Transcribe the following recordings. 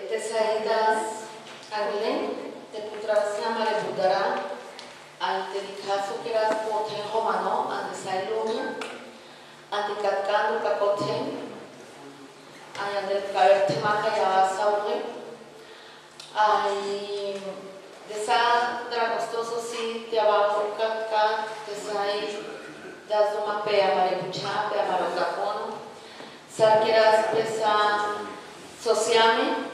Tesaidas Aglen, de Putrasya Marebudara, ante Dikasu Keras Poten Homano, ante Sailumia, ante Katkando Kakoten, ante Kaberte Maka Yabasaure, ay, desa dragostoso si te abajo Katka, Tesai, Dazuma Pea Marebucha, Pea Marocapono, Sarkeras Pesa Sociame,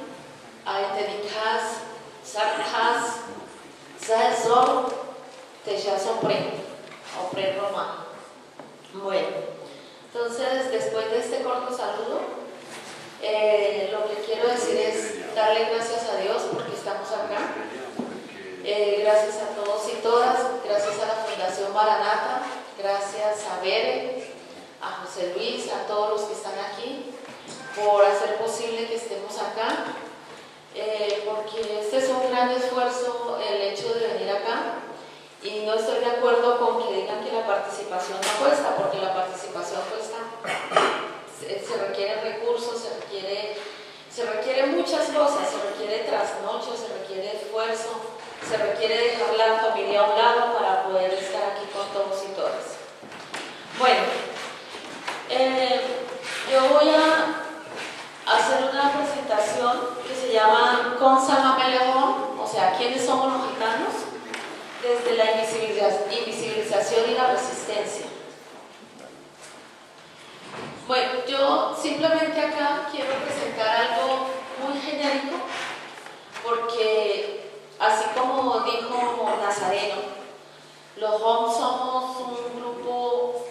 Aetedikas, Sarkas, Zazor, Techasopre, Opre Romano. Bueno, entonces después de este corto saludo, lo que quiero decir es darle gracias a Dios porque estamos acá. Gracias a todos y todas, gracias a la Fundación Maranata, gracias a Bere, a José Luis, a todos los que están aquí, por hacer posible que estemos acá, porque este es un gran esfuerzo el hecho de venir acá, y no estoy de acuerdo con que digan que la participación no cuesta, porque la participación cuesta, se requieren recursos, se requieren muchas cosas, se requiere trasnocho, se requiere esfuerzo, se requiere dejar la familia a un lado para poder estar aquí con todos y todas. Bueno, yo voy a hacer una presentación que se llama Consama Melejón, o sea, ¿quiénes somos los gitanos? Desde la invisibilización y la resistencia. Bueno, yo simplemente acá quiero presentar algo muy genérico, porque así como dijo Nazareno, los HOM somos un grupo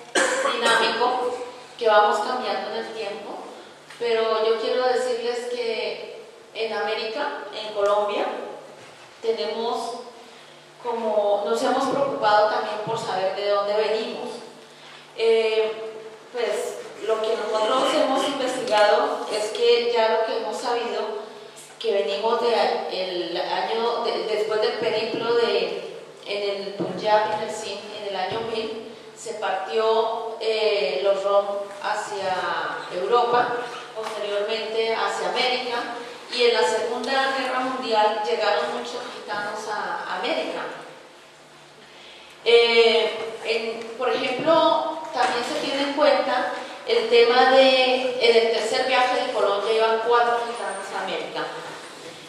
dinámico que vamos cambiando en el tiempo, pero yo quiero decirles que en América, en Colombia, nos hemos preocupado también por saber de dónde venimos. Pues lo que nosotros hemos investigado es que ya lo que hemos sabido, que venimos después del periplo en el Punjab, en el Sindh, en el año 1000, se partió los ROM hacia Europa, posteriormente hacia América, y en la Segunda Guerra Mundial llegaron muchos gitanos a América. Por ejemplo, también se tiene en cuenta el tema de, en el tercer viaje de Colón ya iban 4 gitanos a América.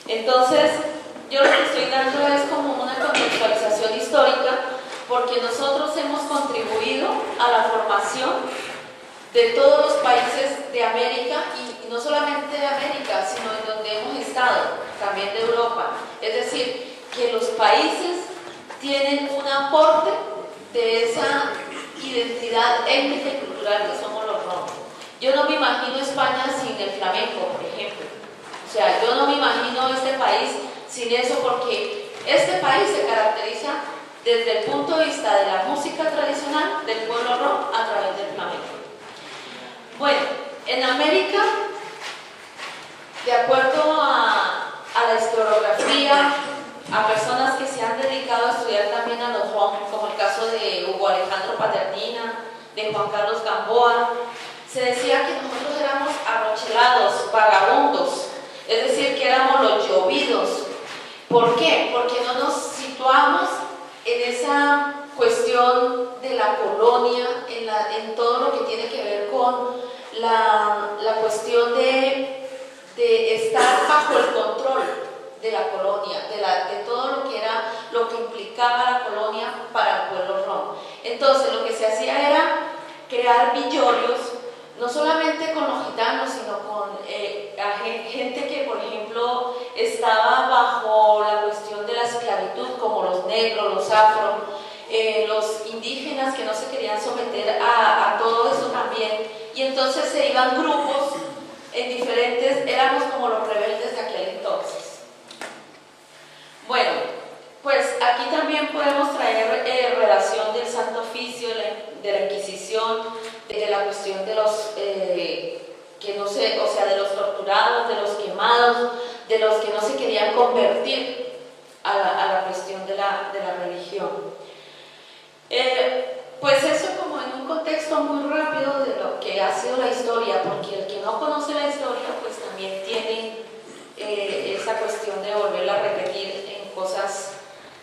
Entonces, yo lo que estoy dando es como una contextualización histórica, porque nosotros hemos contribuido a la formación de todos los países de América, y no solamente de América, sino en donde hemos estado, también de Europa. Es decir, que los países tienen un aporte de esa identidad étnica y cultural que somos los romanos. Yo no me imagino España sin el flamenco, por ejemplo. O sea, yo no me imagino este país sin eso, porque este país se caracteriza desde el punto de vista de la música tradicional del pueblo rom a través del flamenco. Bueno, en América, de acuerdo a la historiografía, a personas que se han dedicado a estudiar también a los rom, como el caso de Hugo Alejandro Paternina, de Juan Carlos Gamboa, se decía que nosotros éramos arrochelados, vagabundos, es decir, que éramos los llovidos. ¿Por qué? Porque no nos situamos en esa cuestión de la colonia, en todo lo que tiene que ver con la cuestión de estar bajo el control de la colonia, de todo lo que era, lo que implicaba la colonia para el pueblo rom. Entonces, lo que se hacía era crear villorios, no solamente con los gitanos, sino con gente que, por ejemplo, estaba bajo la cuestión de la esclavitud, como los negros, los afro, los indígenas que no se querían someter a todo eso también, y entonces se iban grupos en diferentes, éramos como los rebeldes de aquel entonces. Bueno, pues aquí también podemos traer relación del Santo Oficio, de la Inquisición, de la cuestión de los que no sé, o sea, de los torturados, de los quemados, de los que no se querían convertir a la cuestión de la religión. Pues eso como en un contexto muy rápido de lo que ha sido la historia, porque el que no conoce la historia pues también tiene de volverla a repetir en cosas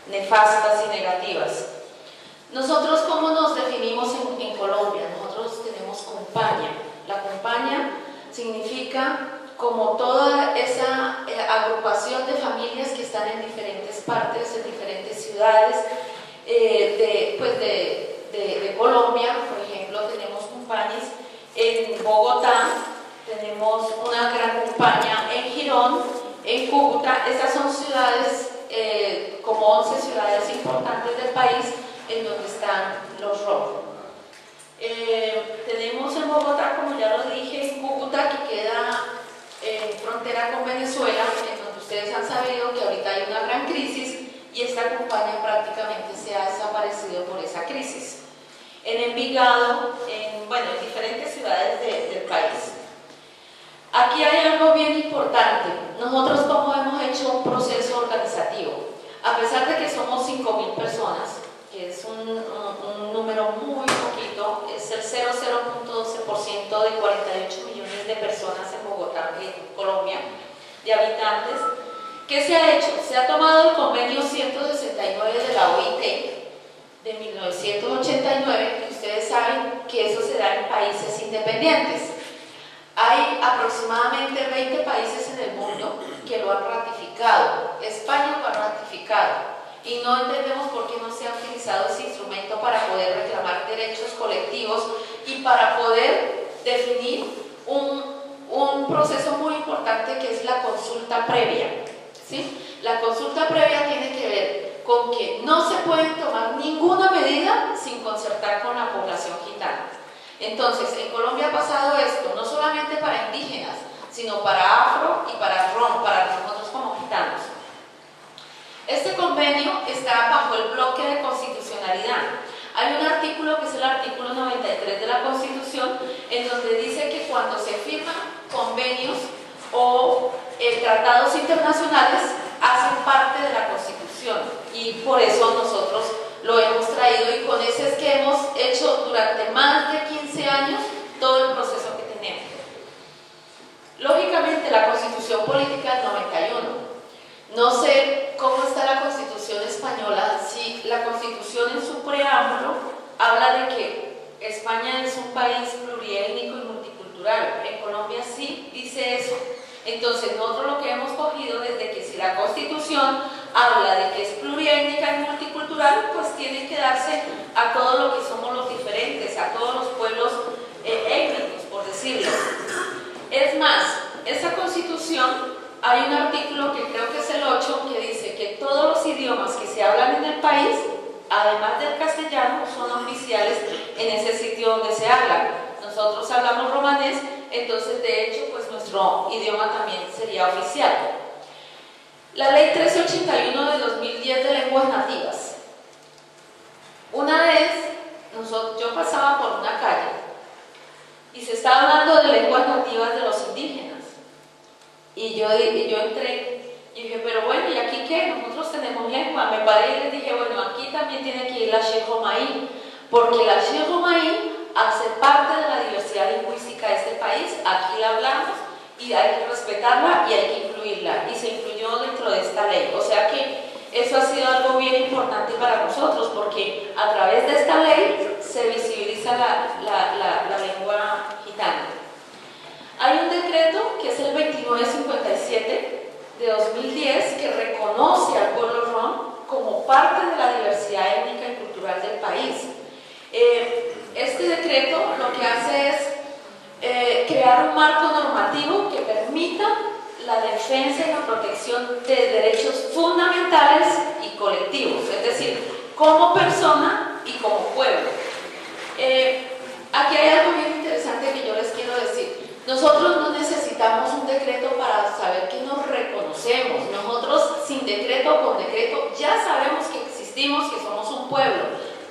nefastas y negativas. Nosotros, ¿cómo nos definimos en Colombia? Nosotros tenemos compañía. La compañía significa como toda esa agrupación de familias que están en diferentes partes, en diferentes ciudades de Colombia. Por ejemplo, tenemos compañías en Bogotá, tenemos una gran compañía en Girón, en Cúcuta. Estas son ciudades, como 11 ciudades importantes del país en donde están los ROM. Tenemos en Bogotá, como ya lo dije, en Cúcuta, que queda en frontera con Venezuela, en donde ustedes han sabido que ahorita hay una gran crisis y esta compañía prácticamente se ha desaparecido por esa crisis. En Envigado, en diferentes ciudades del país. Aquí hay algo bien importante. Nosotros, como hemos hecho un proceso organizativo, a pesar de que somos 5.000 personas, que es un número muy poquito, es el 0,012% de 48 millones de personas en Bogotá, en Colombia, de habitantes. ¿Qué se ha hecho? Se ha tomado el convenio 169 de la OIT de 1989, que ustedes saben que eso se da en países independientes. Hay aproximadamente 20 países en el mundo que lo han ratificado. España lo ha ratificado. Y no entendemos por qué no se ha utilizado ese instrumento para poder reclamar derechos colectivos y para poder definir un proceso muy importante que es la consulta previa, ¿sí? La consulta previa tiene que ver con que no se pueden tomar ninguna medida sin concertar con la población gitana. Entonces, en Colombia ha pasado esto, no solamente para indígenas, sino para afro y para rom, para nosotros como gitanos. Este convenio está bajo el bloque de constitucionalidad. Hay un artículo que es el artículo 93 de la Constitución, en donde dice que cuando se firman convenios o tratados internacionales, hacen parte de la Constitución, y por eso nosotros lo hemos traído, y con ese es que hemos hecho durante más de 15 años todo el proceso que tenemos. Lógicamente, la Constitución Política del 91. No sé cómo está la Constitución española, si la Constitución en su preámbulo habla de que España es un país pluriétnico y multicultural. En Colombia sí dice eso. Entonces, nosotros lo que hemos cogido es de que si la Constitución habla de que es pluriétnica y multicultural, pues tiene que darse a todo lo que somos los diferentes, a todos los pueblos étnicos, por decirlo. Es más, esa Constitución, hay un artículo que creo que es el 8, que dice que todos los idiomas que se hablan en el país, además del castellano, son oficiales en ese sitio donde se habla. Nosotros hablamos romanés, entonces de hecho pues nuestro idioma también sería oficial. La ley 1381 de 2010 de lenguas nativas. Una vez yo pasaba por una calle y se estaba hablando de lenguas nativas de los indígenas. Y yo entré y dije, pero bueno, ¿y aquí qué? Nosotros tenemos lengua. Me paré y les dije, bueno, aquí también tiene que ir la Shejomaí, porque la Shejomaí hace parte de la diversidad lingüística de este país. Aquí la hablamos y hay que respetarla y hay que incluirla. Y se incluyó dentro de esta ley. O sea que eso ha sido algo bien importante para nosotros, porque a través de esta ley se visibiliza la lengua gitana. Hay un decreto que es el 2957 de 2010 que reconoce al pueblo rom como parte de la diversidad étnica y cultural del país. Este decreto lo que hace es crear un marco normativo que permita la defensa y la protección de derechos fundamentales y colectivos, es decir, como persona y como pueblo. Aquí hay algo bien interesante que yo les quiero decir. Nosotros no necesitamos un decreto para saber que nos reconocemos. Nosotros, sin decreto o con decreto, ya sabemos que existimos, que somos un pueblo.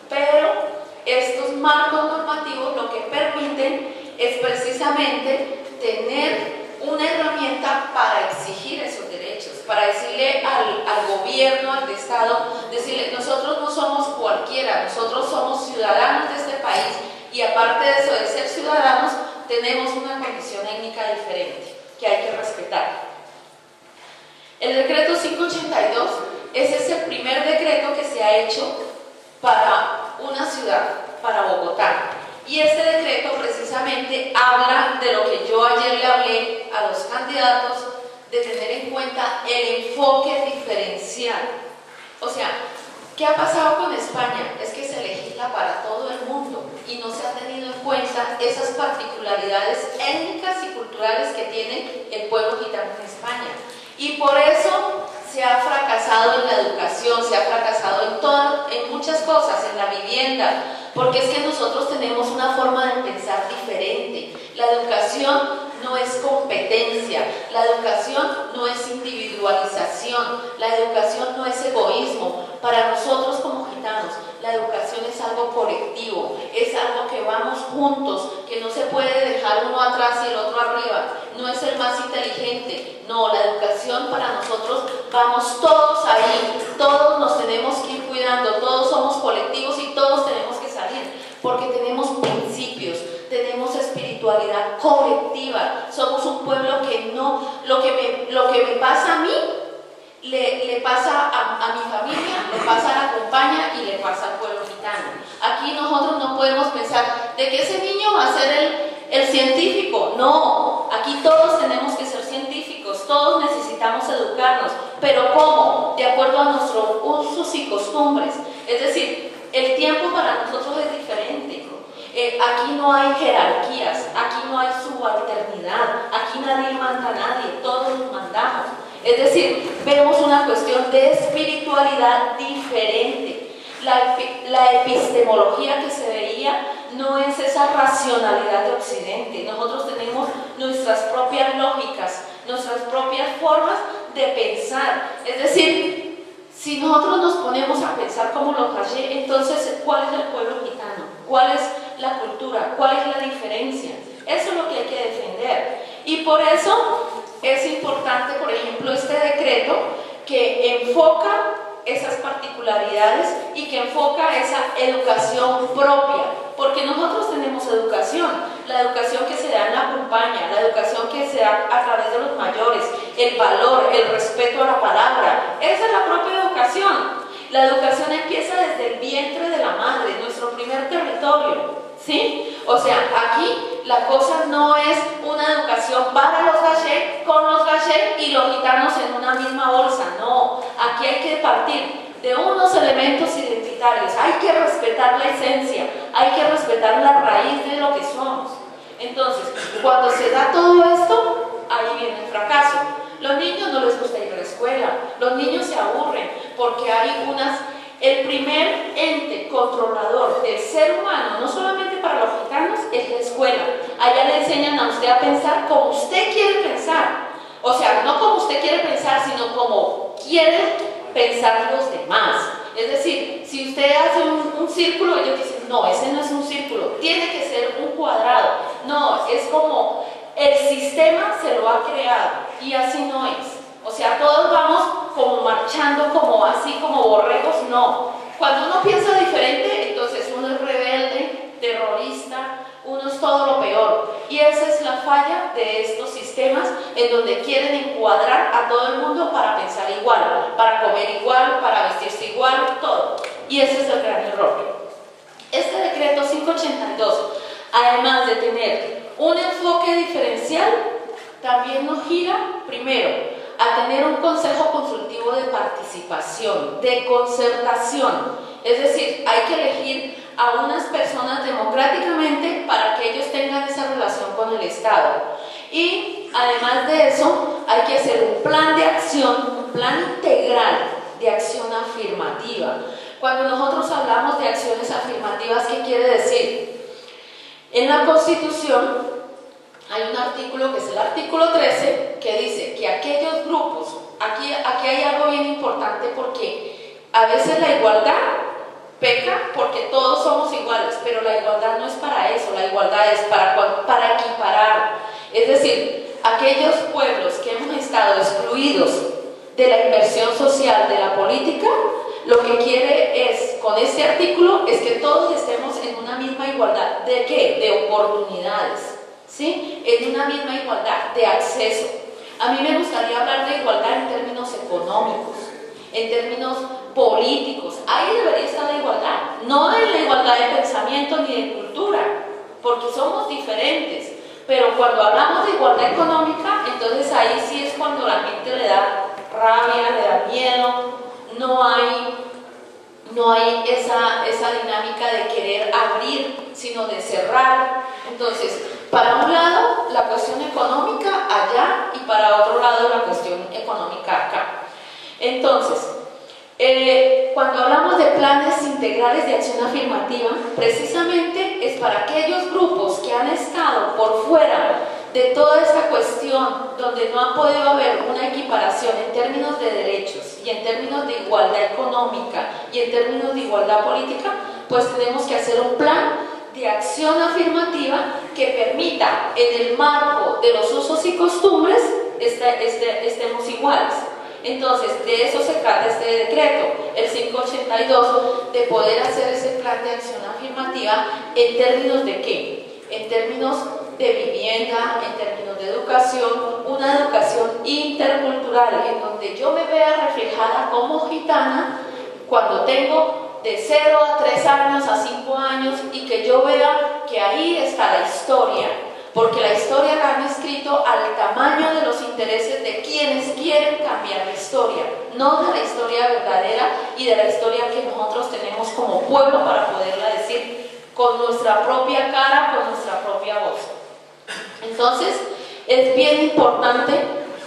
Pero estos marcos normativos lo que permiten es precisamente tener una herramienta para exigir esos derechos, para decirle al gobierno, al Estado, decirle, nosotros no somos cualquiera, nosotros somos ciudadanos de este país, y aparte de eso, de ser ciudadanos, tenemos una condición étnica diferente que hay que respetar. El decreto 582 es el primer decreto que se ha hecho para una ciudad, para Bogotá. Y este decreto precisamente habla de lo que yo ayer le hablé a los candidatos, de tener en cuenta el enfoque diferencial. O sea, ¿qué ha pasado con España? Es que se legisla para todo el mundo y no se ha tenido en cuenta esas particularidades étnicas y culturales que tiene el pueblo gitano en España. Y por eso se ha fracasado en la educación, se ha fracasado en muchas cosas, en la vivienda, porque es que nosotros tenemos una forma de pensar diferente. La educación no es competencia, la educación no es individualización, la educación no es egoísmo. Para nosotros como gitanos, la educación es algo colectivo, es algo que vamos juntos, que no se puede dejar uno atrás y el otro arriba, no es el más inteligente, no, la educación para nosotros vamos todos ahí, todos nos tenemos que ir cuidando, todos somos colectivos y todos tenemos que salir, porque tenemos principios, tenemos espiritualidad colectiva, somos un pueblo que no, lo que me pasa a mí, le pasa a mi familia, le pasa a la compañía y le pasa al pueblo gitano. Aquí nosotros no podemos pensar de que ese niño va a ser el científico, no, aquí todos tenemos que ser científicos, todos necesitamos educarnos, pero ¿cómo? De acuerdo a nuestros usos y costumbres, es decir, el tiempo para nosotros es diferente. Aquí no hay jerarquías, aquí no hay subalternidad, aquí nadie manda a nadie, todos nos mandamos. Es decir, vemos una cuestión de espiritualidad diferente. La epistemología que se veía no es esa racionalidad de Occidente. Nosotros tenemos nuestras propias lógicas, nuestras propias formas de pensar. Es decir, si nosotros nos ponemos a pensar como los Gallé, entonces, ¿cuál es el pueblo gitano? ¿Cuál es la cultura? ¿Cuál es la diferencia? Eso es lo que hay que defender. Y por eso es importante, por ejemplo, este decreto que enfoca esas particularidades y que enfoca esa educación propia, porque nosotros tenemos educación, la educación que se da en la compañía, la educación que se da a través de los mayores, el valor, el respeto a la palabra, esa es la propia educación. La educación empieza desde el vientre de la madre, nuestro primer territorio, ¿sí? O sea, aquí la cosa no es una educación para los Gallé, con los Gallé y los gitanos en una misma bolsa, no. Aquí hay que partir de unos elementos identitarios, hay que respetar la esencia, hay que respetar la raíz de lo que somos. Entonces, cuando se da todo esto, ahí viene el fracaso. Los niños no les gusta ir a la escuela, los niños se aburren porque hay el primer ente controlador del ser humano, no solamente para los gitanos, es la escuela. Allá le enseñan a usted a pensar como usted quiere pensar. O sea, no como usted quiere pensar, sino como quieren pensar los demás. Es decir, si usted hace un círculo, ellos dicen, no, ese no es un círculo, tiene que ser un cuadrado. No, es como el sistema se lo ha creado y así no es. O sea, todos vamos como marchando, como así, como borregos, no. Cuando uno piensa diferente, entonces uno es rebelde, terrorista, uno es todo lo peor. Y esa es la falla de estos sistemas en donde quieren encuadrar a todo el mundo para pensar igual, para comer igual, para vestirse igual, todo. Y ese es el gran error. Este decreto 582, además de tener un enfoque diferencial, también nos gira, primero, a tener un consejo consultivo de participación, de concertación. Es decir, hay que elegir a unas personas democráticamente para que ellos tengan esa relación con el Estado. Y además de eso, hay que hacer un plan de acción, un plan integral de acción afirmativa. Cuando nosotros hablamos de acciones afirmativas, ¿qué quiere decir? En la Constitución hay un artículo que es el artículo 13 que dice que aquellos grupos, aquí hay algo bien importante porque a veces la igualdad peca porque todos somos iguales, pero la igualdad no es para eso, la igualdad es para equiparar. Es decir, aquellos pueblos que hemos estado excluidos de la inversión social de la política, lo que quiere es, con este artículo, es que todos estemos en una misma igualdad. ¿De qué? De oportunidades. ¿Sí? En una misma igualdad de acceso. A mí me gustaría hablar de igualdad en términos económicos, en términos políticos. Ahí debería estar la igualdad, no en la igualdad de pensamiento ni de cultura, porque somos diferentes. Pero cuando hablamos de igualdad económica, entonces ahí sí es cuando la gente le da rabia, le da miedo, no hay esa dinámica de querer abrir, sino de cerrar. Entonces, para un lado la cuestión económica allá y para otro lado la cuestión económica acá. Entonces, cuando hablamos de planes integrales de acción afirmativa, precisamente es para aquellos grupos que han estado por fuera de toda esta cuestión, donde no ha podido haber una equiparación en términos de derechos y en términos de igualdad económica y en términos de igualdad política, pues tenemos que hacer un plan de acción afirmativa que permita, en el marco de los usos y costumbres, estemos iguales. Entonces, de eso se trata este decreto, el 582, de poder hacer ese plan de acción afirmativa en términos de ¿qué? En términos de vivienda, en términos de educación, una educación intercultural, en donde yo me vea reflejada como gitana cuando tengo de 0 a 3 años, a 5 años, y que yo vea que ahí está la historia, porque la historia la han escrito al tamaño de los intereses de quienes quieren cambiar la historia, no de la historia verdadera y de la historia que nosotros tenemos como pueblo para poderla decir con nuestra propia cara, con nuestra propia voz. Entonces, es bien importante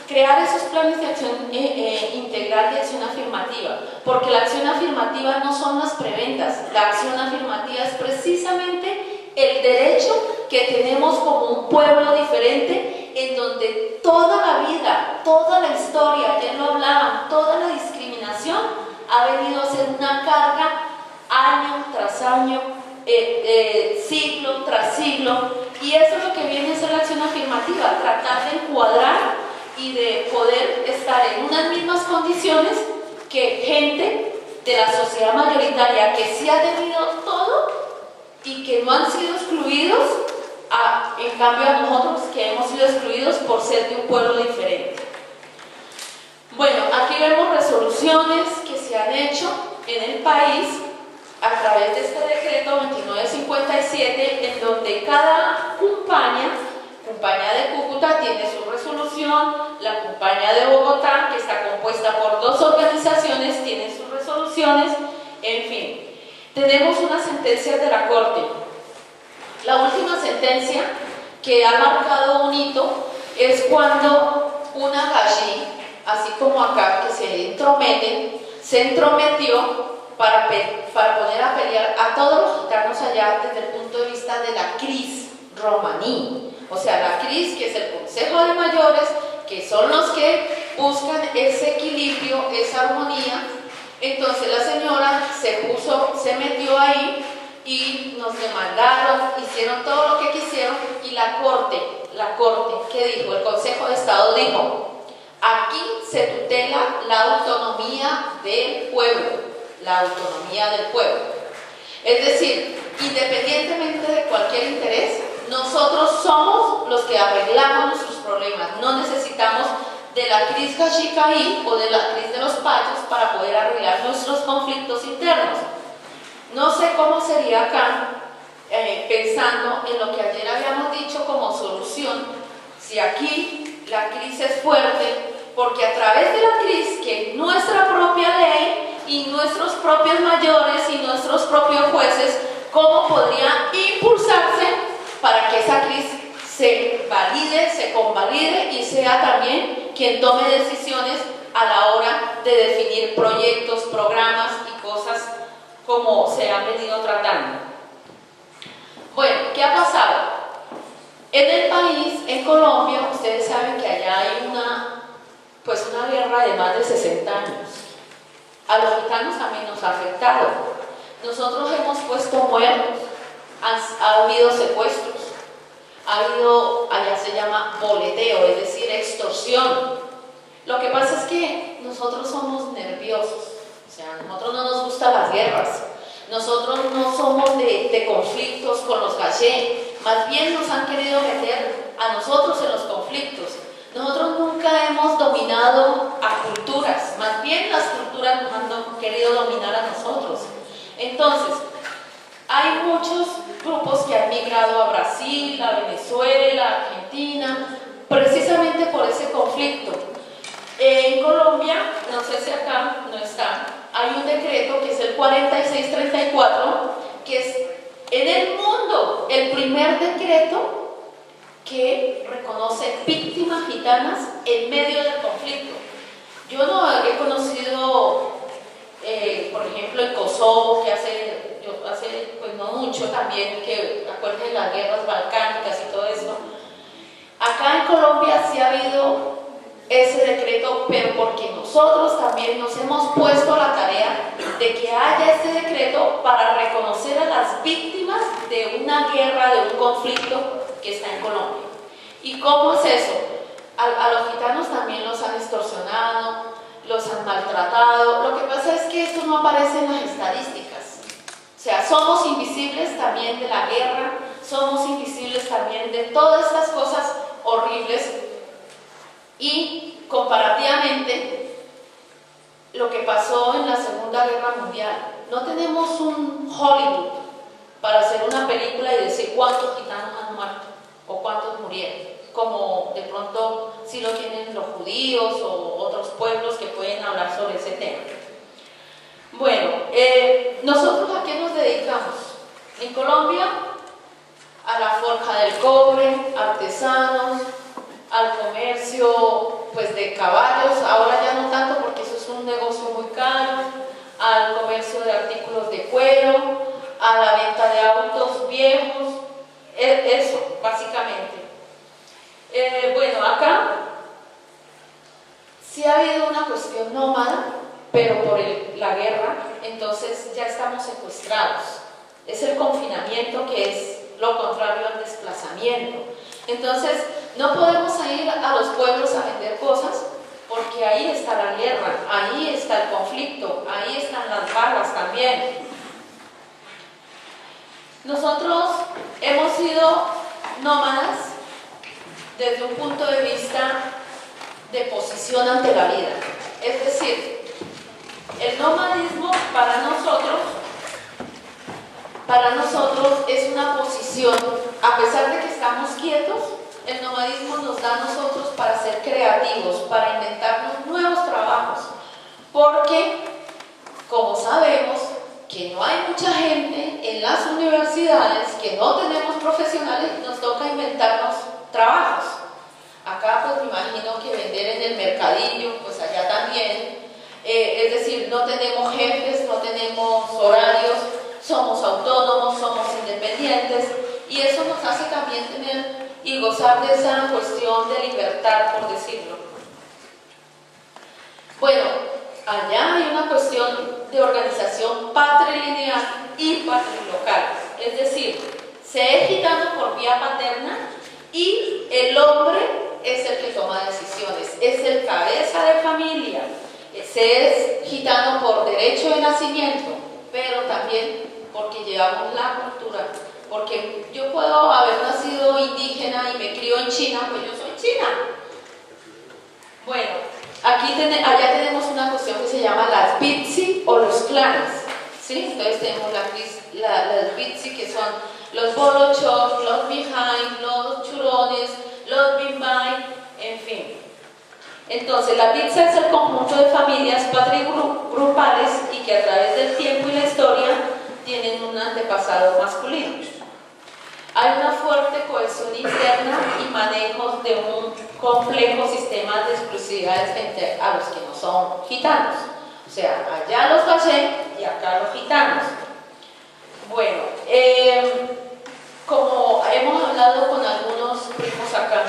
crear esos planes de acción integral de acción afirmativa, porque la acción afirmativa no son las prebendas, la acción afirmativa es precisamente el derecho que tenemos como un pueblo diferente, en donde toda la vida, toda la historia, ya lo hablaban, toda la discriminación ha venido a ser una carga año tras año, siglo tras siglo, y eso es lo que viene a ser la acción afirmativa, tratar de encuadrar y de poder estar en unas mismas condiciones que gente de la sociedad mayoritaria que sí ha tenido todo y que no han sido excluidos, en cambio a nosotros que hemos sido excluidos por ser de un pueblo diferente. Bueno, aquí vemos resoluciones que se han hecho en el país a través de este decreto 2957, en donde cada compañía de Cúcuta tiene su resolución, la compañía de Bogotá, que está compuesta por 2 organizaciones, tiene sus resoluciones, en fin. Tenemos unas sentencias de la Corte. La última sentencia que ha marcado un hito es cuando una gallí, así como acá, que se entrometió para poner a pelear a todos los gitanos allá desde el punto de vista de la CRIS romaní. O sea, la CRIS, que es el Consejo de Mayores, que son los que buscan ese equilibrio, esa armonía. Entonces la señora se metió ahí y nos demandaron, hicieron todo lo que quisieron, y la Corte, ¿qué dijo? El Consejo de Estado dijo: aquí se tutela la autonomía del pueblo, la autonomía del pueblo. Es decir, independientemente de cualquier interés, nosotros somos los que arreglamos nuestros problemas, no necesitamos de la CRIS Cachicaí o de la CRIS de los Pachos para poder arreglar nuestros conflictos internos. No sé cómo sería acá, pensando en lo que ayer habíamos dicho como solución, si aquí la CRIS es fuerte, porque a través de la CRIS, que nuestra propia ley y nuestros propios mayores y nuestros propios jueces, ¿cómo podría impulsarse para que esa CRIS se valide, se convalide y sea también quien tome decisiones a la hora de definir proyectos, programas y cosas como se han venido tratando? Bueno, ¿qué ha pasado? En el país, en Colombia, ustedes saben que allá hay una guerra de más de 60 años. A los gitanos también nos ha afectado. Nosotros hemos puesto muertos, ha habido secuestros, ha habido, allá se llama boleteo, es decir, extorsión. Lo que pasa es que nosotros somos nerviosos, o sea, a nosotros no nos gustan las guerras, nosotros no somos de conflictos con los gallé, más bien nos han querido meter a nosotros en los conflictos. Nosotros nunca migrado a Brasil, a Venezuela, a Argentina, precisamente por ese conflicto. En Colombia, no sé si acá no está, hay un decreto que es el 4634, que es en el mundo el primer decreto que reconoce víctimas gitanas en medio del conflicto. Yo no he conocido, por ejemplo, en Kosovo, que hace pues no mucho también, que acuerden de las guerras balcánicas y todo eso. Acá en Colombia sí ha habido ese decreto, pero porque nosotros también nos hemos puesto la tarea de que haya ese decreto para reconocer a las víctimas de una guerra, de un conflicto que está en Colombia. ¿Y cómo es eso? A los gitanos también los han extorsionado, los han maltratado. Lo que pasa es que esto no aparece en las estadísticas. O sea, somos invisibles también de la guerra, somos invisibles también de todas estas cosas horribles. Y comparativamente, lo que pasó en la Segunda Guerra Mundial, no tenemos un Hollywood para hacer una película y decir cuántos gitanos han muerto o cuántos murieron, como de pronto sí lo tienen los judíos o otros pueblos que pueden hablar sobre ese tema. Bueno, ¿nosotros a qué nos dedicamos? En Colombia, a la forja del cobre, artesanos, al comercio pues de caballos, ahora ya no tanto porque eso es un negocio muy caro, al comercio de artículos de cuero, a la venta de autos viejos, eso básicamente. Bueno, acá sí ha habido una cuestión nómada, pero por la guerra, entonces ya estamos secuestrados. Es el confinamiento, que es lo contrario al desplazamiento. Entonces, no podemos ir a los pueblos a vender cosas porque ahí está la guerra, ahí está el conflicto, ahí están las balas también. Nosotros hemos sido nómadas desde un punto de vista de posición ante la vida. Es decir, el nomadismo para nosotros es una posición, a pesar de que estamos quietos, el nomadismo nos da a nosotros para ser creativos, para inventarnos nuevos trabajos, porque, como sabemos, que no hay mucha gente en las universidades, que no tenemos profesionales, nos toca inventarnos trabajos. Acá pues me imagino que vender en el mercadillo, pues allá también, es decir, no tenemos jefes, no tenemos horarios, somos autónomos, somos independientes, y eso nos hace también tener y gozar de esa cuestión de libertad, por decirlo. Bueno, allá hay una cuestión de organización patrilineal y patrilocal, es decir, se es gitano por vía paterna y el hombre es el que toma decisiones, es el cabeza de familia. Se es gitano por derecho de nacimiento, pero también porque llevamos la cultura. Porque yo puedo haber nacido indígena y me crío en China, pues yo soy china. Bueno, allá tenemos una cuestión que se llama las Bitsi o los clanes, ¿sí? Entonces tenemos las Bitsi, que son los Bolochos, los Mihai, los Churones, los Bimbay, en fin. Entonces, la Bitsi es el conjunto de familias patrigrupales y que a través del tiempo y la historia tienen un antepasado masculino. Hay una fuerte cohesión interna y manejo de un complejo sistema de exclusividades frente a los que no son gitanos. O sea, allá los bashé y acá los gitanos. Bueno, como hemos hablado con algunos primos acá,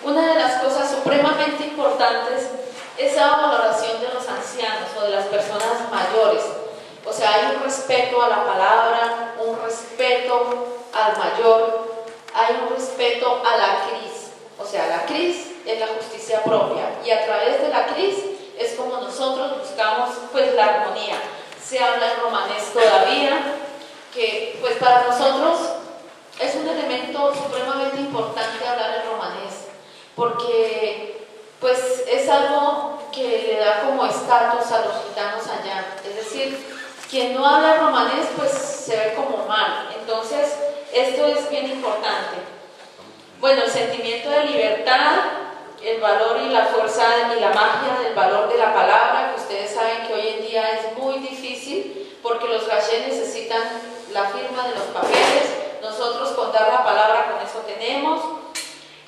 una de las cosas supremamente importantes es la valoración de los ancianos o de las personas mayores. O sea, hay un respeto a la palabra, un respeto al mayor, hay un respeto a la cris. O sea, la cris es la justicia propia y a través de la cris es como nosotros buscamos pues la armonía. Se habla en romanés todavía, que pues para nosotros es un elemento supremamente importante hablar en romanés, porque pues es algo que le da como estatus a los gitanos allá. Es decir, quien no habla romanés pues se ve como mal. Entonces esto es bien importante. Bueno, el sentimiento de libertad, el valor y la fuerza y la magia del valor de la palabra, que ustedes saben que hoy en día es muy difícil porque los gallegos necesitan la firma de los papeles, nosotros con dar la palabra con eso tenemos.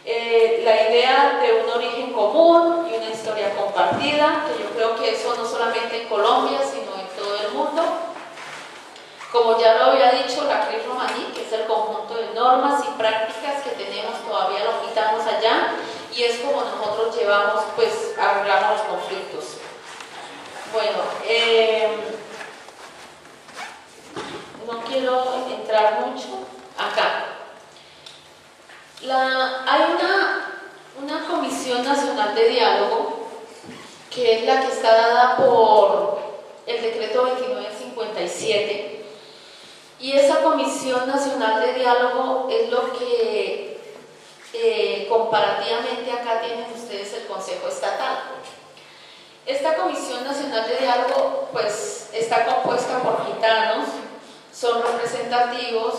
La idea de un origen común y una historia compartida, que yo creo que eso no solamente en Colombia, sino en todo el mundo. Como ya lo había dicho, la CRIF romaní, que es el conjunto de normas y prácticas que tenemos todavía los gitanos allá, y es como nosotros llevamos, pues, arreglamos los conflictos. Bueno, no quiero entrar mucho acá. Hay una Comisión Nacional de Diálogo, que es la que está dada por el decreto 2957, y esa Comisión Nacional de Diálogo es lo que comparativamente acá tienen ustedes el Consejo Estatal. Esta Comisión Nacional de Diálogo pues está compuesta por gitanos, son representativos,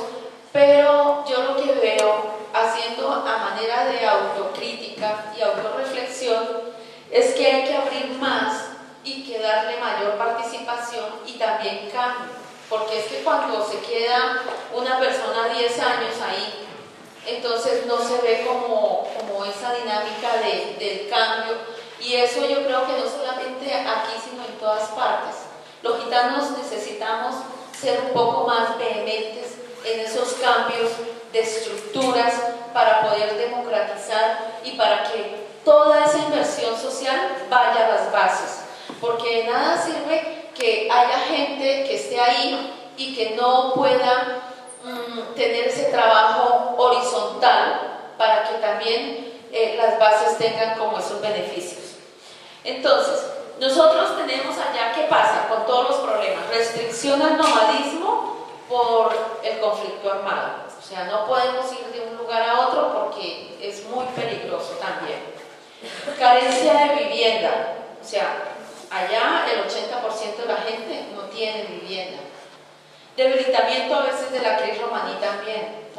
pero yo lo que veo haciendo a manera de autocrítica y autorreflexión es que hay que abrir más y que darle mayor participación y también cambio, porque es que cuando se queda una persona 10 años ahí, entonces no se ve como esa dinámica del cambio, y eso yo creo que no solamente aquí sino en todas partes. Los gitanos necesitamos ser un poco más vehementes en esos cambios de estructuras para poder democratizar y para que toda esa inversión social vaya a las bases, porque de nada sirve que haya gente que esté ahí y que no pueda tener ese trabajo horizontal para que también las bases tengan como esos beneficios. Entonces, nosotros tenemos allá, ¿qué pasa con todos los problemas? Restricción al nomadismo por el conflicto armado. O sea, no podemos ir de un lugar a otro porque es muy peligroso también. Carencia de vivienda. O sea, allá el 80% de la gente no tiene vivienda. Debilitamiento a veces de la CRIF romaní también,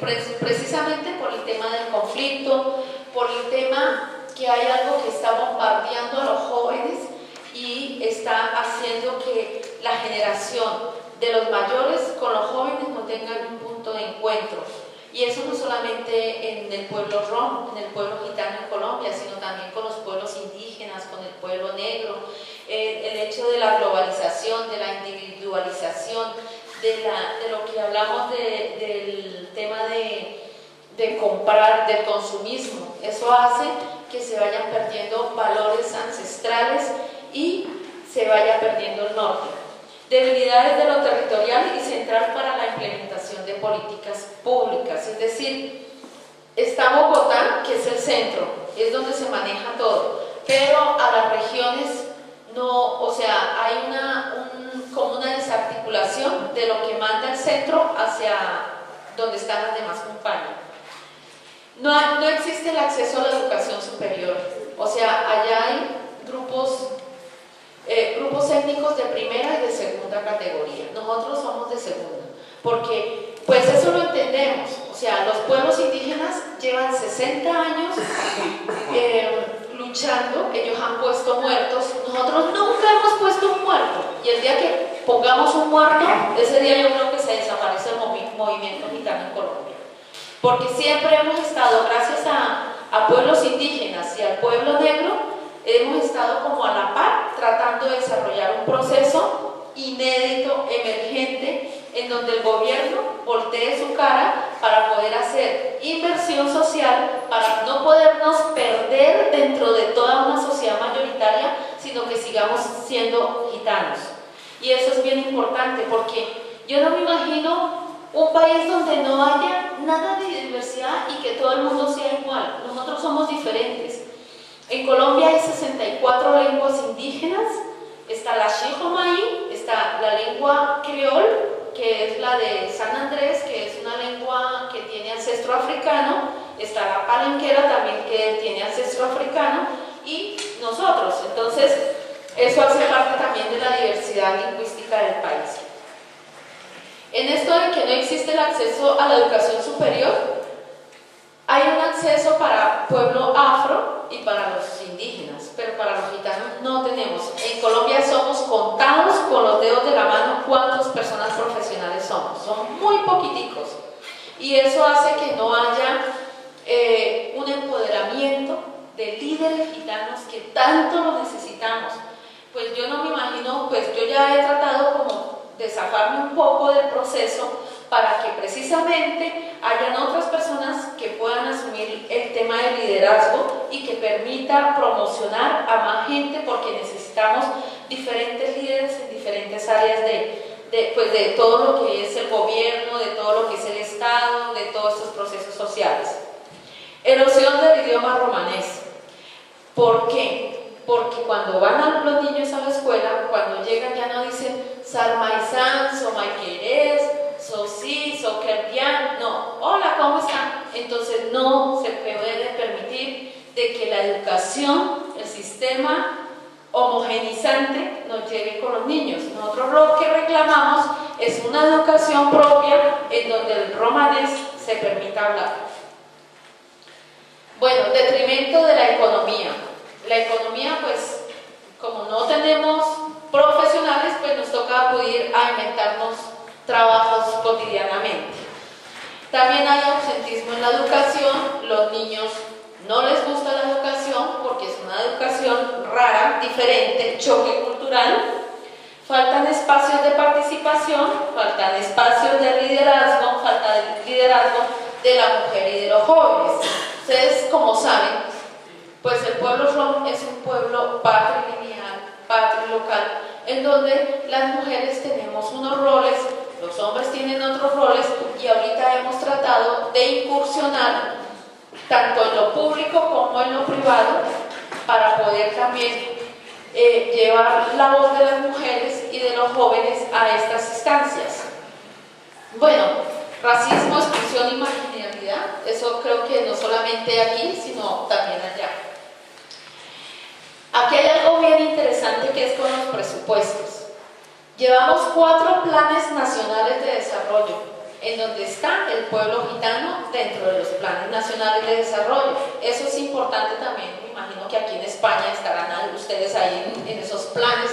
precisamente por el tema del conflicto, por el tema que hay algo que está bombardeando a los jóvenes y está haciendo que la generación de los mayores con los jóvenes no tengan un punto de encuentro. Y eso no solamente en el pueblo rom, en el pueblo gitano en Colombia, sino también con los pueblos indígenas, con el pueblo negro. El hecho de la globalización, de la individualización, de lo que hablamos del tema de comprar, del consumismo. Eso hace que se vayan perdiendo valores ancestrales y se vaya perdiendo el norte. Debilidades de lo territorial y central para la implementación de políticas públicas, es decir, está Bogotá, que es el centro, es donde se maneja todo, pero a las regiones no, o sea, hay como una desarticulación de lo que manda el centro hacia donde están las demás compañías. No existe el acceso a la educación superior, o sea, allá hay grupos étnicos de primera y de segunda categoría. Nosotros somos de segunda, porque pues eso lo entendemos. O sea, los pueblos indígenas llevan 60 años luchando, ellos han puesto muertos, nosotros nunca hemos puesto un muerto, y el día que pongamos un muerto, ese día yo creo que se desaparece el movimiento gitano en Colombia, porque siempre hemos estado, gracias a pueblos indígenas y al pueblo negro, hemos estado como a la par tratando de desarrollar un proceso inédito, emergente, en donde el gobierno voltee su cara para poder hacer inversión social, para no podernos perder dentro de toda una sociedad mayoritaria, sino que sigamos siendo gitanos. Y eso es bien importante, porque yo no me imagino un país donde no haya nada de diversidad y que todo el mundo sea igual. Nosotros somos diferentes. En Colombia hay 64 lenguas indígenas, está la Xijomaí, está la lengua criol, que es la de San Andrés, que es una lengua que tiene ancestro africano, está la palenquera también que tiene ancestro africano, y nosotros. Entonces, eso hace parte también de la diversidad lingüística del país. en esto de que no existe el acceso a la educación superior, hay un acceso para pueblo afro y para los indígenas, pero para los gitanos no tenemos. En Colombia somos contados con los dedos de la mano cuántas personas profesionales somos, son muy poquiticos. Y eso hace que no haya un empoderamiento de líderes gitanos que tanto lo necesitamos. Pues yo no me imagino, pues yo ya he tratado como de zafarme un poco del proceso para que precisamente hayan otras personas que puedan asumir el tema del liderazgo y que permita promocionar a más gente, porque necesitamos diferentes líderes en diferentes áreas de todo lo que es el gobierno, de todo lo que es el Estado, de todos estos procesos sociales. Erosión del idioma romanés. ¿Por qué? Porque cuando van los niños a la escuela, cuando llegan ya no dicen Sarmaizán, Somaiquerés, Sosí, Soquerdián, no, hola, ¿cómo están? Entonces no se puede permitir de que la educación, el sistema homogenizante nos llegue con los niños. Nosotros lo que reclamamos es una educación propia en donde el romanés se permita hablar. Bueno, detrimento de la economía. La economía, pues, como no tenemos profesionales, pues nos toca acudir a inventarnos trabajos cotidianamente. También hay ausentismo en la educación, los niños no les gusta la educación porque es una educación rara, diferente, choque cultural. Faltan espacios de participación, faltan espacios de liderazgo, falta de liderazgo de la mujer y de los jóvenes. Ustedes, como saben, pues el pueblo rom es un pueblo patrilineal, patrilocal, en donde las mujeres tenemos unos roles, los hombres tienen otros roles, y ahorita hemos tratado de incursionar tanto en lo público como en lo privado para poder también llevar la voz de las mujeres y de los jóvenes a estas instancias. Bueno, racismo, exclusión y marginalidad, eso creo que no solamente aquí, sino también allá. Aquí hay algo bien interesante que es con los presupuestos. Llevamos 4 planes nacionales de desarrollo, en donde está el pueblo gitano dentro de los planes nacionales de desarrollo. Eso es importante también, me imagino que aquí en España estarán ustedes ahí en esos planes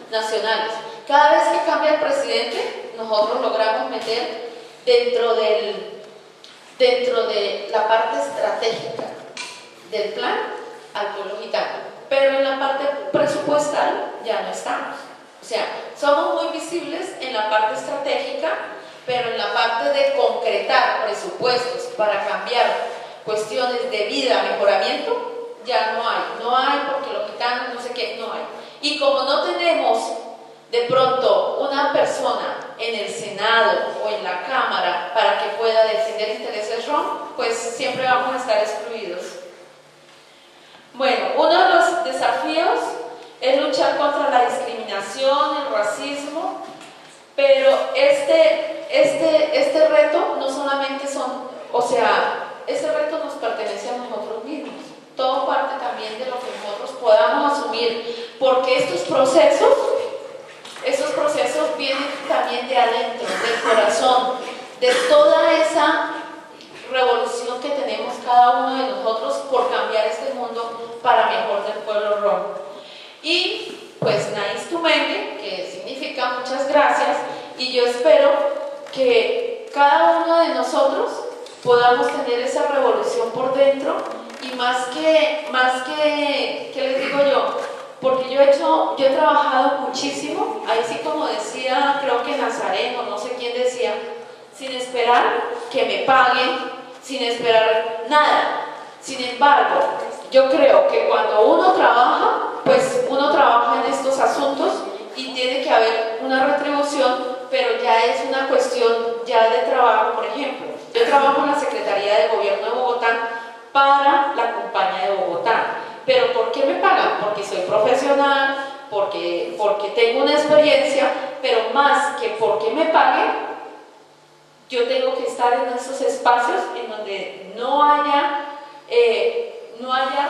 nacionales. Cada vez que cambia el presidente, nosotros logramos meter dentro de la parte estratégica del plan al pueblo gitano, pero en la parte presupuestal ya no estamos. O sea, somos muy visibles en la parte estratégica, pero en la parte de concretar presupuestos para cambiar cuestiones de vida, mejoramiento, ya no hay porque los gitanos no sé qué, no hay. Y como no tenemos de pronto una persona en el Senado o en la Cámara para que pueda defender intereses rom, pues siempre vamos a estar excluidos. Bueno, uno de los desafíos es luchar contra la discriminación, el racismo, pero este reto no solamente son, o sea, este reto nos pertenece a nosotros mismos. Todo parte también de lo que nosotros podamos asumir, porque estos procesos vienen también de adentro, del corazón, de toda esa revolución que tenemos cada uno de nosotros por cambiar este mundo para mejor del pueblo rom. Y pues Nais Tumenge, que significa muchas gracias, y yo espero que cada uno de nosotros podamos tener esa revolución por dentro, y más que ¿qué les digo yo? Porque yo he trabajado muchísimo, ahí sí, como decía, creo que Nazareno, no sé quién decía, sin esperar que me paguen, sin esperar nada. Sin embargo, yo creo que cuando uno trabaja, pues uno trabaja en estos asuntos y tiene que haber una retribución, pero ya es una cuestión ya de trabajo. Por ejemplo, yo trabajo en la Secretaría de Gobierno de Bogotá para la Compañía de Bogotá. ¿Pero por qué me pagan? Porque soy profesional, porque tengo una experiencia, pero más que porque me paguen, yo tengo que estar en esos espacios en donde no haya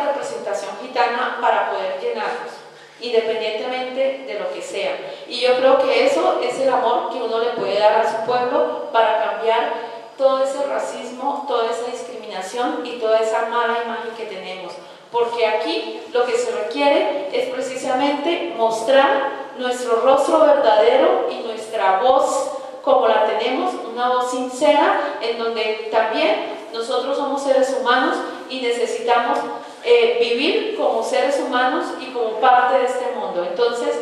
representación gitana para poder llenarlos, independientemente de lo que sea. Y yo creo que eso es el amor que uno le puede dar a su pueblo para cambiar todo ese racismo, toda esa discriminación y toda esa mala imagen que tenemos. Porque aquí lo que se requiere es precisamente mostrar nuestro rostro verdadero y nuestra voz como la tenemos, una voz sincera, en donde también nosotros somos seres humanos y necesitamos vivir como seres humanos y como parte de este mundo. Entonces,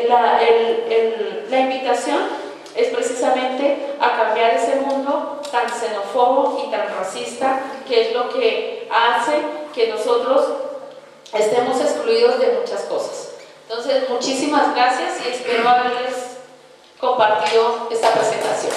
la invitación es precisamente a cambiar ese mundo tan xenófobo y tan racista, que es lo que hace que nosotros estemos excluidos de muchas cosas. Entonces, muchísimas gracias y espero haberles compartido esta presentación.